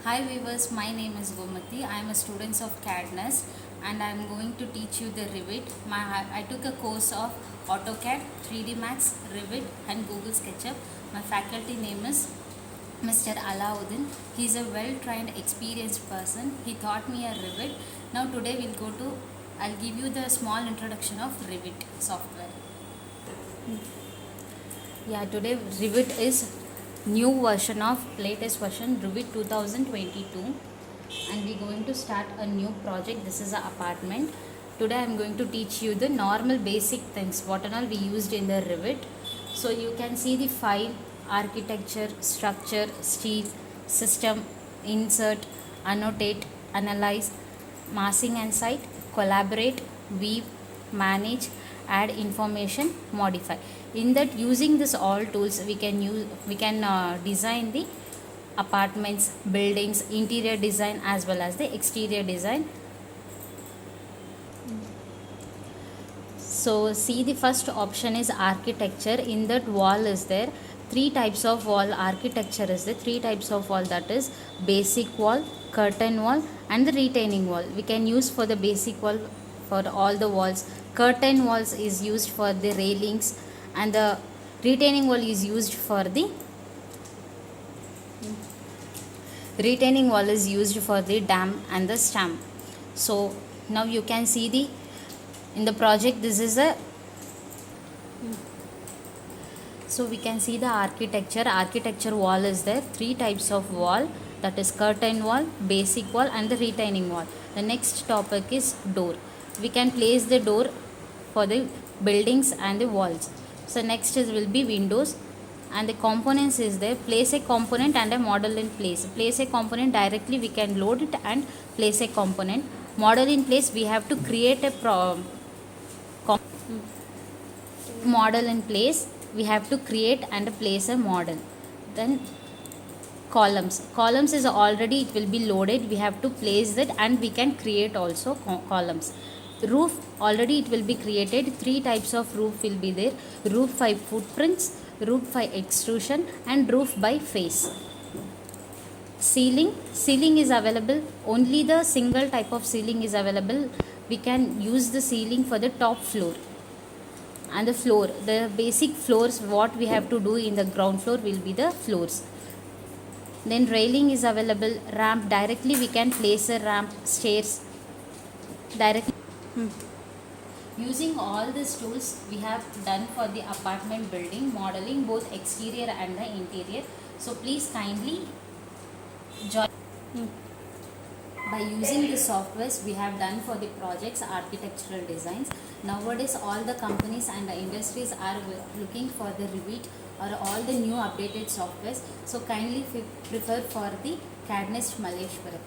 Hi viewers, my name is Gomati. I am a student of CAD NEST and I am going to teach you the Revit. I took a course of AutoCAD, 3D Max, Revit and Google SketchUp. My faculty name is Mr. Alauddin. He is a well-trained, experienced person. He taught me a Revit. Now today I'll give you the small introduction of Revit software. Today Revit is new version of latest version Revit 2022 and we're going to start a new project. This is an apartment. Today I'm going to teach you the normal basic things what and all we used in the Revit. So you can see the file, architecture, structure, steel, system, insert, annotate, analyze, massing and site, collaborate, weave, manage, add information, modify. In that, using this all tools we can design the apartments, buildings, interior design as well as the exterior design. So see, the first option is architecture. In that, wall is there. Three types of wall architecture is there. Three types of wall, that is basic wall, curtain wall and the retaining wall. We can use for the basic wall for all the walls. Curtain walls is used for the railings and the retaining wall is used for the dam and the stamp. So now you can see in the project this is we can see the architecture wall is there. Three types of wall, that is curtain wall, basic wall and the retaining wall. The next topic is door. We can place the door for the buildings and the walls. So next will be windows and the components is there. Place a component and a model in place. Place a component directly, we can load it and place a component. Model in place, we have to create a model in place. We have to create and place a model. Then columns is already, it will be loaded. We have to place that and we can create also columns. Roof, already it will be created. Three types of roof will be there. Roof by footprints, roof by extrusion and roof by face. Ceiling is available. Only the single type of ceiling is available. We can use the ceiling for the top floor. And the floor, the basic floors, what we have to do in the ground floor will be the floors. Then railing is available. Ramp, directly we can place a ramp, stairs directly. Using all these tools we have done for the apartment building modeling, both exterior and the interior. So please kindly join. By using the softwares we have done for the projects, architectural designs. Nowadays all the companies and the industries are looking for the Revit or all the new updated softwares. So kindly prefer for the CAD NEST Malleshwaram.